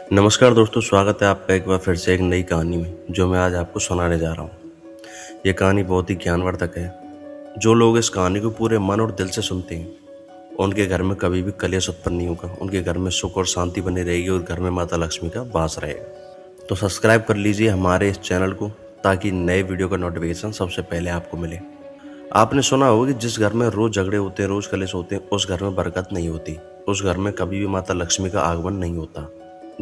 नमस्कार दोस्तों, स्वागत है आपका एक बार फिर से एक नई कहानी में जो मैं आज आपको सुनाने जा रहा हूँ। ये कहानी बहुत ही ज्ञानवर्धक है। जो लोग इस कहानी को पूरे मन और दिल से सुनते हैं उनके घर में कभी भी कलेश उत्पन्न नहीं होगा। उनके घर में सुख और शांति बनी रहेगी और घर में माता लक्ष्मी का वास रहेगा। तो सब्सक्राइब कर लीजिए हमारे इस चैनल को ताकि नए वीडियो का नोटिफिकेशन सबसे पहले आपको मिले। आपने सुना होगा कि जिस घर में रोज झगड़े होते हैं, रोज कलेश होते हैं, उस घर में बरकत नहीं होती। उस घर में कभी भी माता लक्ष्मी का आगमन नहीं होता।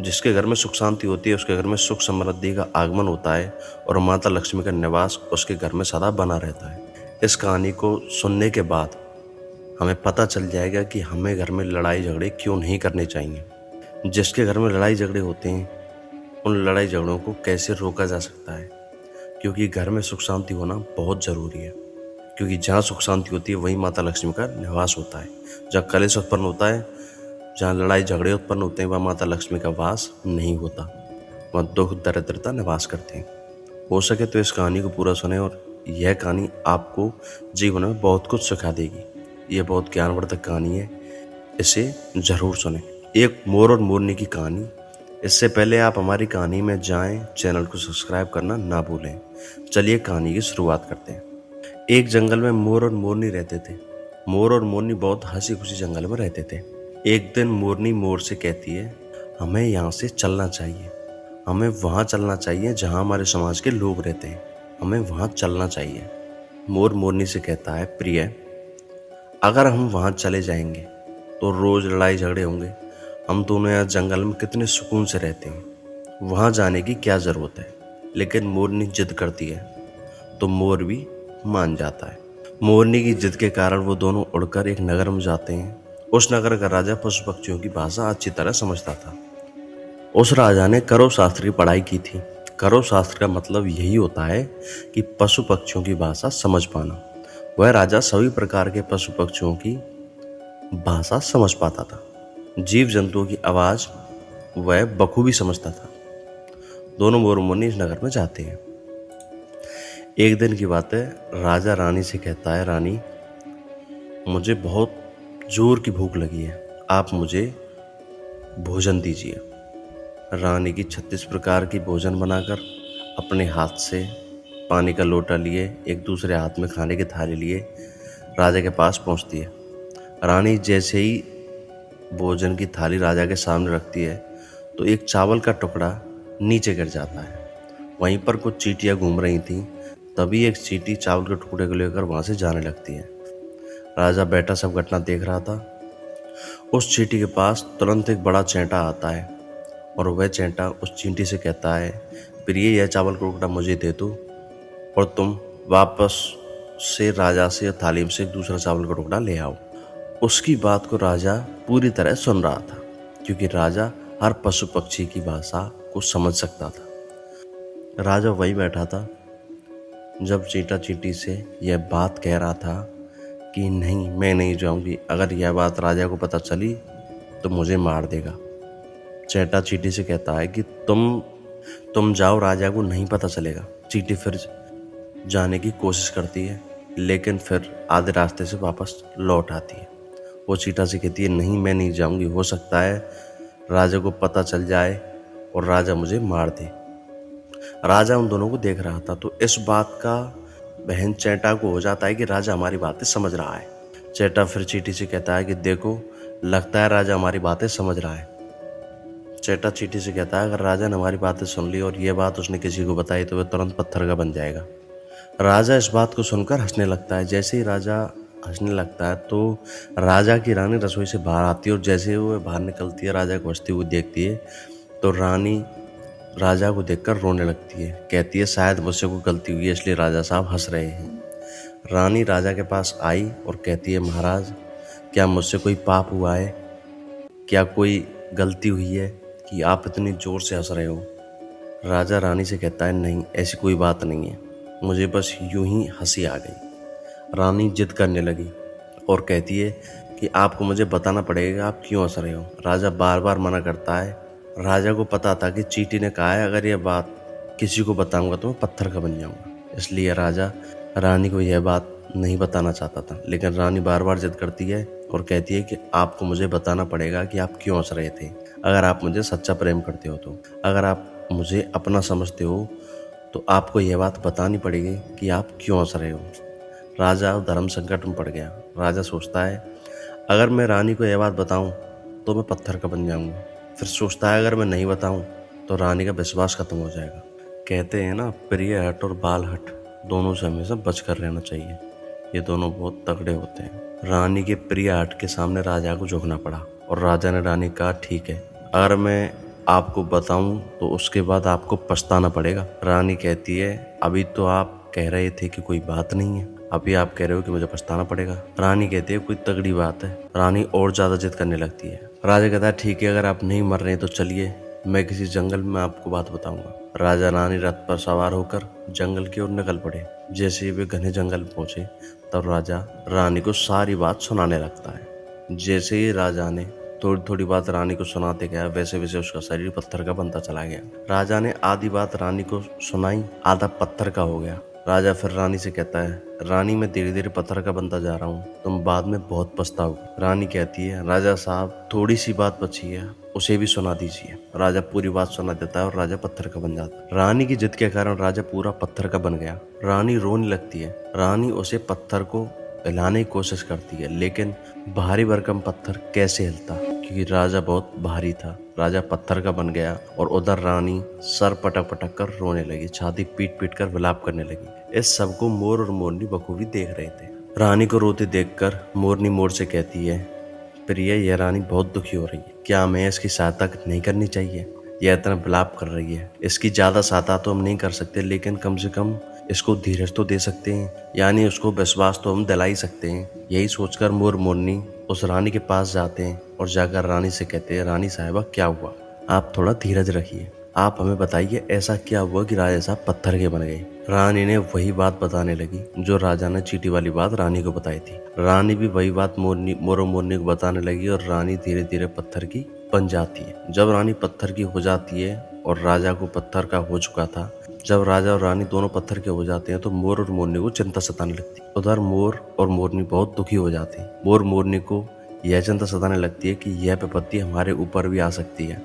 जिसके घर में सुख शांति होती है उसके घर में सुख समृद्धि का आगमन होता है और माता लक्ष्मी का निवास उसके घर में सदा बना रहता है। इस कहानी को सुनने के बाद हमें पता चल जाएगा कि हमें घर में लड़ाई झगड़े क्यों नहीं करने चाहिए। जिसके घर में लड़ाई झगड़े होते हैं उन लड़ाई झगड़ों को कैसे रोका जा सकता है, क्योंकि घर में सुख शांति होना बहुत ज़रूरी है। क्योंकि जहाँ सुख शांति होती है वहीं माता लक्ष्मी का निवास होता है। जहाँ कलेश उत्पन्न होता है, जहाँ लड़ाई झगड़े उत्पन्न होते हैं, वहाँ माता लक्ष्मी का वास नहीं होता। वहाँ दुख दरिद्रता निवास करते हैं। हो सके तो इस कहानी को पूरा सुने और यह कहानी आपको जीवन में बहुत कुछ सिखा देगी। यह बहुत ज्ञानवर्धक कहानी है, इसे ज़रूर सुने। एक मोर और मोरनी की कहानी। इससे पहले आप हमारी कहानी में जाएं, चैनल को सब्सक्राइब करना ना भूलें। चलिए कहानी की शुरुआत करते हैं। एक जंगल में मोर और मोरनी रहते थे। मोर और मोरनी बहुत हंसी खुशी जंगल में रहते थे। एक दिन मोरनी मोर से कहती है, हमें यहाँ से चलना चाहिए। हमें वहाँ चलना चाहिए जहाँ हमारे समाज के लोग रहते हैं। हमें वहाँ चलना चाहिए। मोर मोरनी से कहता है, प्रिय, अगर हम वहाँ चले जाएंगे तो रोज लड़ाई झगड़े होंगे। हम दोनों यहाँ जंगल में कितने सुकून से रहते हैं, वहाँ जाने की क्या ज़रूरत है। लेकिन मोरनी जिद करती है तो मोर भी मान जाता है। मोरनी की जिद के कारण वो दोनों उड़कर एक नगर में जाते हैं। उस नगर का राजा पशु पक्षियों की भाषा अच्छी तरह समझता था। उस राजा ने करो शास्त्र की पढ़ाई की थी। करो शास्त्र का मतलब यही होता है कि पशु पक्षियों की भाषा समझ पाना। वह राजा सभी प्रकार के पशु पक्षियों की भाषा समझ पाता था। जीव जंतुओं की आवाज़ वह बखूबी समझता था। दोनों मोर मोरनी इस नगर में जाते हैं। एक दिन की बात है, राजा रानी से कहता है, रानी, मुझे बहुत जोर की भूख लगी है, आप मुझे भोजन दीजिए। रानी की 36 प्रकार की भोजन बनाकर अपने हाथ से पानी का लोटा लिए, एक दूसरे हाथ में खाने की थाली लिए राजा के पास पहुंचती है। रानी जैसे ही भोजन की थाली राजा के सामने रखती है तो एक चावल का टुकड़ा नीचे गिर जाता है। वहीं पर कुछ चींटियां घूम रही थीं। तभी एक चींटी चावल के टुकड़े को लेकर वहां से जाने लगती है। राजा बैठा सब घटना देख रहा था। उस चींटी के पास तुरंत एक बड़ा चैंटा आता है और वह चैंटा उस चींटी से कहता है, प्रिय, यह चावल का टुकड़ा मुझे दे दो और तुम वापस से राजा से थाली से एक दूसरा चावल का टुकड़ा ले आओ। उसकी बात को राजा पूरी तरह सुन रहा था, क्योंकि राजा हर पशु पक्षी की भाषा को समझ सकता था। राजा वहीं बैठा था जब चींटा चींटी से यह बात कह रहा था कि नहीं, मैं नहीं जाऊंगी। अगर यह बात राजा को पता चली तो मुझे मार देगा। चैंटा चींटी से कहता है कि तुम जाओ, राजा को नहीं पता चलेगा। चींटी फिर जाने की कोशिश करती है, लेकिन फिर आधे रास्ते से वापस लौट आती है। वो चींटा से कहती है, नहीं, मैं नहीं जाऊंगी। हो सकता है राजा को पता चल जाए और राजा मुझे मार दे। राजा उन दोनों को देख रहा था तो इस बात का बहन चैंटा को हो जाता है कि राजा हमारी बातें समझ रहा है। चैंटा फिर चींटी से कहता है कि देखो, लगता है राजा हमारी बातें समझ रहा है। चैंटा चींटी से कहता है, अगर राजा ने हमारी बातें सुन ली और ये बात उसने किसी को बताई तो वह तुरंत पत्थर का बन जाएगा। राजा इस बात को सुनकर हंसने लगता है। जैसे ही राजा हंसने लगता है तो राजा की रानी रसोई से बाहर आती है और जैसे ही वह बाहर निकलती है, राजा को हंसते हुए देखती है तो रानी राजा को देखकर रोने लगती है। कहती है, शायद मुझसे कोई गलती हुई है इसलिए राजा साहब हंस रहे हैं। रानी राजा के पास आई और कहती है, महाराज, क्या मुझसे कोई पाप हुआ है? क्या कोई गलती हुई है कि आप इतनी जोर से हंस रहे हो? राजा रानी से कहता है, नहीं, ऐसी कोई बात नहीं है, मुझे बस यूं ही हंसी आ गई। रानी जिद करने लगी और कहती है कि आपको मुझे बताना पड़ेगा आप क्यों हंस रहे हो। राजा बार बार मना करता है। राजा को पता था कि चींटी ने कहा है, अगर यह बात किसी को बताऊंगा तो मैं पत्थर का बन जाऊंगा। इसलिए राजा रानी को यह बात नहीं बताना चाहता था। लेकिन रानी बार बार जिद करती है और कहती है कि आपको मुझे बताना पड़ेगा कि आप क्यों हंस रहे थे। अगर आप मुझे सच्चा प्रेम करते हो तो, अगर आप मुझे अपना समझते हो तो आपको यह बात बतानी पड़ेगी कि आप क्यों हंस रहे हो। राजा धर्म संकट में पड़ गया। राजा सोचता है अगर मैं रानी को यह बात बताऊं तो मैं पत्थर का बन जाऊंगा। फिर सोचता है अगर मैं नहीं बताऊं तो रानी का विश्वास खत्म हो जाएगा। कहते हैं ना, प्रिय हट और बाल हट दोनों से हमेशा बच कर रहना चाहिए। ये दोनों बहुत तगड़े होते हैं। रानी के प्रिय हट के सामने राजा को झुकना पड़ा और राजा ने रानी को कहा ठीक है, अगर मैं आपको बताऊं तो उसके बाद आपको पछताना पड़ेगा। रानी कहती है अभी तो आप कह रहे थे कि कोई बात नहीं है, अभी आप कह रहे हो कि मुझे पछताना पड़ेगा। रानी कहती है कोई तगड़ी बात है। रानी और ज्यादा जिद करने लगती है। राजा कहता है ठीक है, अगर आप नहीं मर रहे तो चलिए, मैं किसी जंगल में आपको बात बताऊंगा। राजा रानी रथ पर सवार होकर जंगल की ओर निकल पड़े। जैसे वे घने जंगल पहुंचे तब राजा रानी को सारी बात सुनाने लगता है। जैसे ही राजा ने थोड़ी थोड़ी बात रानी को सुनाते गया वैसे वैसे उसका शरीर पत्थर का बनता चला गया। राजा ने आधी बात रानी को सुनाई, आधा पत्थर का हो गया। राजा फिर रानी से कहता है रानी मैं धीरे धीरे पत्थर का बनता जा रहा हूँ, तुम बाद में बहुत पछताओगे। रानी कहती है राजा साहब थोड़ी सी बात बची है, उसे भी सुना दीजिए। राजा पूरी बात सुना देता है और राजा पत्थर का बन जाता है। रानी की जिद के कारण राजा पूरा पत्थर का बन गया। रानी रोने लगती है। रानी उसे पत्थर को हिलाने की कोशिश करती है लेकिन भारी भरकम पत्थर कैसे हिलता, क्योंकि राजा बहुत भारी था। राजा पत्थर का बन गया और उधर रानी सर पटक पटक कर रोने लगी, छाती पीट पीट कर विलाप करने लगी। इस सब को मोर और मोरनी बखूबी देख रहे थे। रानी को रोते देखकर मोरनी मोर से कहती है प्रिय यह रानी बहुत दुखी हो रही है, क्या हमें इसकी सहायता नहीं करनी चाहिए? यह इतना विलाप कर रही है, इसकी ज्यादा सहायता तो हम नहीं कर सकते लेकिन कम से कम इसको धीरज तो दे सकते हैं, यानी उसको विश्वास तो हम दिला ही सकते हैं। यही सोचकर मोर मोरनी उस रानी के पास जाते हैं और जाकर रानी से कहते हैं रानी साहिबा क्या हुआ, आप थोड़ा धीरज रखिए, आप हमें बताइए ऐसा क्या हुआ कि राजा साहब पत्थर के बन गए। रानी ने वही बात बताने लगी जो राजा ने चींटी वाली बात रानी को बताई थी। रानी भी वही बात मोर और मोरनी को बताने लगी और रानी धीरे धीरे पत्थर की बन जाती है। जब रानी पत्थर की हो जाती है और राजा को पत्थर का हो चुका था, जब राजा और रानी दोनों पत्थर के हो जाते हैं तो मोर और मोरनी को चिंता सताने लगती है। उधर मोर और मोरनी बहुत दुखी हो जाते हैं। मोर मोरनी को यह चिंता सताने लगती है कि यह विपत्ति हमारे ऊपर भी आ सकती है,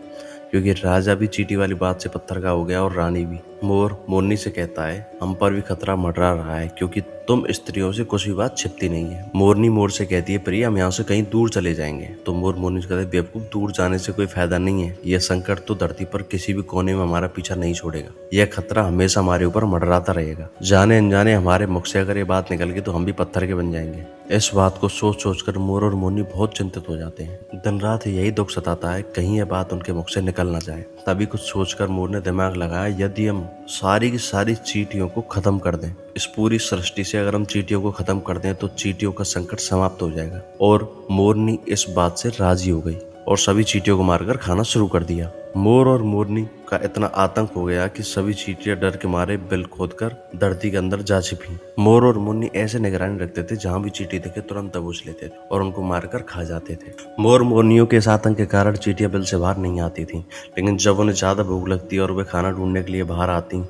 क्योंकि राजा भी चींटी वाली बात से पत्थर का हो गया और रानी भी। मोर मोरनी से कहता है हम पर भी खतरा मंडरा रहा है, क्योंकि तुम स्त्रियों से कुछ भी बात छिपती नहीं है। मोरनी मोर से कहती है प्रिय हम यहाँ से कहीं दूर चले जाएंगे। तो मोर मोरनी से कहते हैं बेवकूफ, दूर जाने से कोई फायदा नहीं है, यह संकट तो धरती पर किसी भी कोने में हमारा पीछा नहीं छोड़ेगा, यह खतरा हमेशा हमारे ऊपर मंडराता रहेगा। जाने अनजाने हमारे मुख से अगर ये बात निकल गई तो हम भी पत्थर के बन जाएंगे। इस बात को सोच सोच कर मोर और मोरनी बहुत चिंतित हो जाते हैं। दिन रात यही दुख सताता है कहीं यह बात उनके मुख से निकल ना जाए। तभी कुछ सोचकर मोर ने दिमाग लगाया यदि हम सारी की सारी चींटियों को खत्म कर दें, इस पूरी सृष्टि से अगर हम चींटियों को खत्म कर दें तो चींटियों का संकट समाप्त हो जाएगा। और मोरनी इस बात से राजी हो गई और सभी चींटियों को मारकर खाना शुरू कर दिया। मोर और मोरनी का इतना आतंक हो गया कि सभी चींटियां डर के मारे बिल खोदकर धरती के अंदर जा छिपी। मोर और मोरनी ऐसे निगरानी रखते थे जहां भी चींटी दिखे तुरंत दबोच लेते थे और उनको मारकर खा जाते थे। मोर मोरनियों के इस आतंक के कारण चींटियां बिल से बाहर नहीं आती थी, लेकिन जब उन्हें ज्यादा भूख लगती और वे खाना ढूंढने के लिए बाहर आती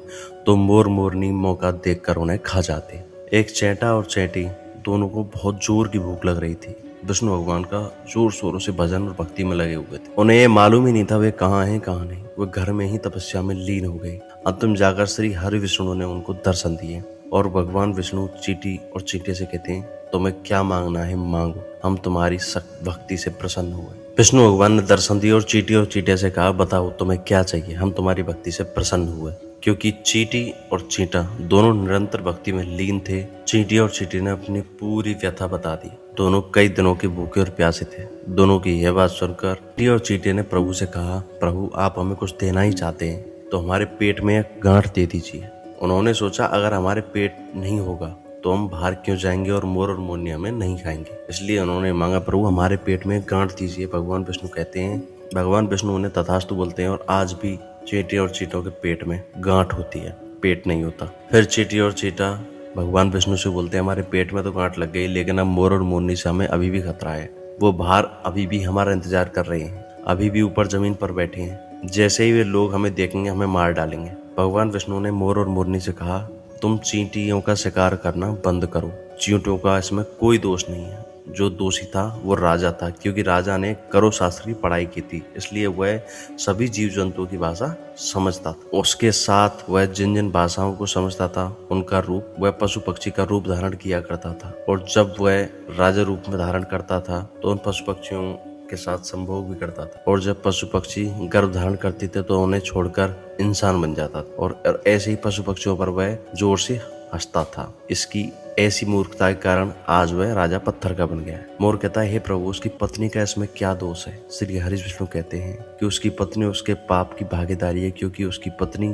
तो मोर मोरनी मौका देखकर उन्हें खा जाते। एक चैंटा और चैंटी दोनों को बहुत जोर की भूख लग रही थी। विष्णु भगवान का जोर शोरों से भजन और भक्ति में लगे हुए थे। उन्हें ये मालूम ही नहीं था वे कहाँ हैं कहाँ नहीं। वे घर में ही तपस्या में लीन हो गए। अंतिम जाकर श्री हरि विष्णु ने उनको दर्शन दिए और भगवान विष्णु चींटी और चींटे से कहते हैं तुम्हें क्या मांगना है मांगो, हम तुम्हारी सख्त भक्ति से प्रसन्न हुए। विष्णु भगवान ने दर्शन दिए और चींटे से कहा बताओ तुम्हें क्या चाहिए, हम तुम्हारी भक्ति से प्रसन्न हुए। क्योंकि चींटी और चींटा दोनों निरंतर भक्ति में लीन थे, चींटी और चींटी ने अपनी पूरी व्यथा बता दी। दोनों कई दिनों के भूखे और प्यासे थे। दोनों की यह बात सुनकर चींटी और चींटी ने प्रभु से कहा प्रभु आप हमें कुछ देना ही चाहते हैं तो हमारे पेट में एक गांठ दे दीजिए। उन्होंने सोचा अगर हमारे पेट नहीं होगा तो हम बाहर क्यों जाएंगे और मोर और मोरनी हमें नहीं खाएंगे, इसलिए उन्होंने मांगा प्रभु हमारे पेट में गांठ दीजिए। भगवान विष्णु कहते हैं, भगवान विष्णु उन्हें तथास्तु बोलते हैं और आज भी चींटी और चींटों के पेट में गांठ होती है, पेट नहीं होता। फिर चींटी और चींटा भगवान विष्णु से बोलते हैं हमारे पेट में तो गांठ लग गई, लेकिन अब मोर और मोरनी से हमें अभी भी खतरा है, वो बाहर अभी भी हमारा इंतजार कर रहे हैं, अभी भी ऊपर जमीन पर बैठे हैं, जैसे ही वे लोग हमें देखेंगे हमें मार डालेंगे। भगवान विष्णु ने मोर और मोरनी से कहा तुम चींटियों का शिकार करना बंद करो, चींटियों का इसमें कोई दोष नहीं है, जो दोषी था वो राजा था, क्योंकि राजा ने करो शास्त्र की पढ़ाई की थी, इसलिए वह सभी जीव जंतुओं की भाषा समझता था। उसके साथ वह जिन जिन भाषाओं को समझता था उनका रूप वह पशु पक्षी का रूप धारण किया करता था, और जब वह राजा रूप में धारण करता था तो उन पशु पक्षियों के साथ संभोग भी करता था, और जब पशु पक्षी गर्भ धारण करते थे तो उन्हें छोड़कर इंसान बन जाता था, और ऐसे ही पशु पक्षियों पर वह जोर से हंसता था। इसकी ऐसी मूर्खता के कारण आज वह राजा पत्थर का बन गया है। मोर कहता है, हे प्रभु, उसकी पत्नी का इसमें क्या दोष है? श्री हरि विष्णु कहते हैं कि उसकी पत्नी उसके पाप की भागीदारी है, क्योंकि उसकी पत्नी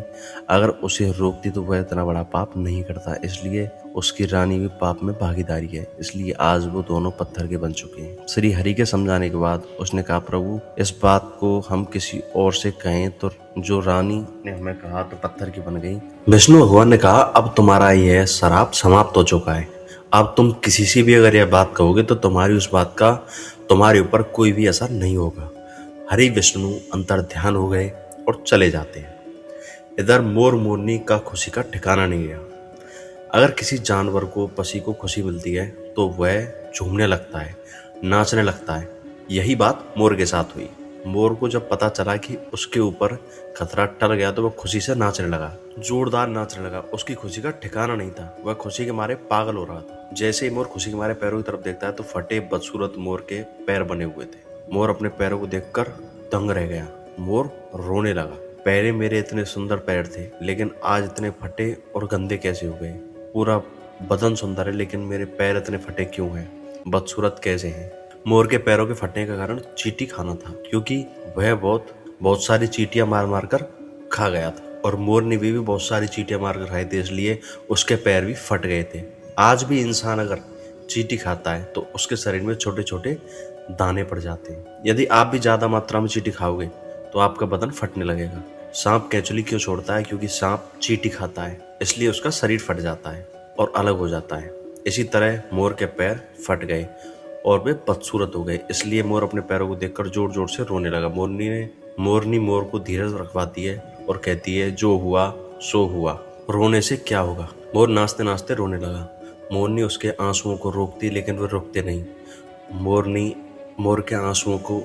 अगर उसे रोकती तो वह इतना बड़ा पाप नहीं करता, इसलिए उसकी रानी भी पाप में भागीदारी है, इसलिए आज वो दोनों पत्थर के बन चुके हैं। श्री हरि के समझाने के बाद उसने कहा, प्रभु, इस बात को हम किसी और से कहें तो जो रानी ने हमें कहा तो पत्थर की बन गई। विष्णु भगवान ने कहा, अब तुम्हारा यह श्राप समाप्त हो चुका है। अब तुम किसी से भी अगर यह बात कहोगे तो तुम्हारी उस बात का तुम्हारे ऊपर कोई भी असर नहीं होगा। हरि विष्णु अंतर ध्यान हो गए और चले जाते हैं। इधर मोर मोरनी का खुशी का ठिकाना नहीं गया। अगर किसी जानवर को, पक्षी को खुशी मिलती है तो वह झूमने लगता है, नाचने लगता है। यही बात मोर के साथ हुई। मोर को जब पता चला कि उसके ऊपर खतरा टल गया तो वह खुशी से नाचने लगा, जोरदार नाचने लगा। उसकी खुशी का ठिकाना नहीं था, वह खुशी के मारे पागल हो रहा था। जैसे ही मोर खुशी के मारे पैरों की तरफ देखता है तो फटे बदसूरत मोर के पैर बने हुए थे। मोर अपने पैरों को देखकर दंग रह गया। मोर रोने लगा। पहले मेरे इतने सुंदर पैर थे, लेकिन आज इतने फटे और गंदे कैसे हो गए? पूरा बदन सुंदर है, लेकिन मेरे पैर इतने फटे क्यों हैं? बदसूरत कैसे हैं? मोर के पैरों के फटने का कारण चींटी खाना था, क्योंकि वह बहुत सारी चींटियां मार मार कर खा गया था, और मोर ने भी बहुत सारी चींटियां मार कर खाई थी, इसलिए उसके पैर भी फट गए थे। आज भी इंसान अगर चींटी खाता है तो उसके शरीर में छोटे छोटे दाने पड़ जाते हैं। यदि आप भी ज्यादा मात्रा में चींटी खाओगे तो आपका बदन फटने लगेगा। सांप केंचुली क्यों छोड़ता है? क्योंकि सांप चींटी खाता है, इसलिए उसका शरीर फट जाता है और अलग हो जाता है। इसी तरह मोर के पैर फट गए और वे बदसूरत हो गए, इसलिए मोर अपने पैरों को देखकर जोर जोर से रोने लगा। मोरनी मोर को धीरज रखवाती है और कहती है, जो हुआ सो हुआ, रोने से क्या होगा। मोर नाचते नाचते रोने लगा। मोरनी उसके आंसुओं को रोकती, लेकिन वे रुकते नहीं। मोरनी मोर के आंसुओं को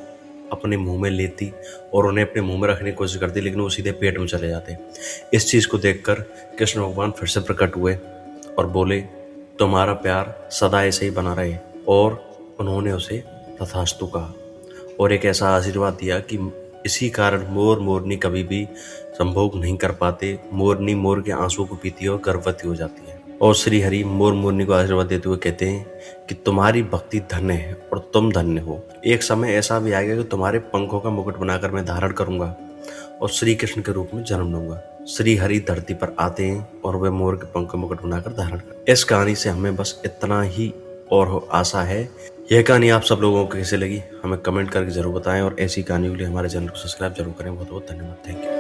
अपने मुंह में लेती और उन्हें अपने मुंह में रखने की कोशिश करती, लेकिन वो सीधे पेट में चले जाते। इस चीज को देखकर कृष्ण भगवान फिर से प्रकट हुए और बोले, तुम्हारा प्यार सदा ऐसे ही बना रहे। और उन्होंने उसे तथास्तु कहा और एक ऐसा आशीर्वाद दिया कि इसी कारण मोर मोरनी कभी भी संभोग नहीं कर पाते। मोरनी मोर के आंसू को पीती है और गर्भवती हो जाती है। और श्री हरि मोर मोरनी को आशीर्वाद देते हुए कहते हैं कि तुम्हारी भक्ति धन्य है और तुम धन्य हो। एक समय ऐसा भी आएगा कि तुम्हारे पंखों का मुकुट बनाकर मैं धारण करूंगा और श्री कृष्ण के रूप में जन्म लूंगा। श्री हरि धरती पर आते हैं और वे मोर के पंख का मुकुट बनाकर धारण करते। इस कहानी से हमें बस इतना ही और आशा है। यह कहानी आप सब लोगों को कैसे लगी हमें कमेंट करके जरूर बताएं, और ऐसी कहानियों के लिए हमारे चैनल को सब्सक्राइब जरूर करें। बहुत बहुत धन्यवाद। Thank you.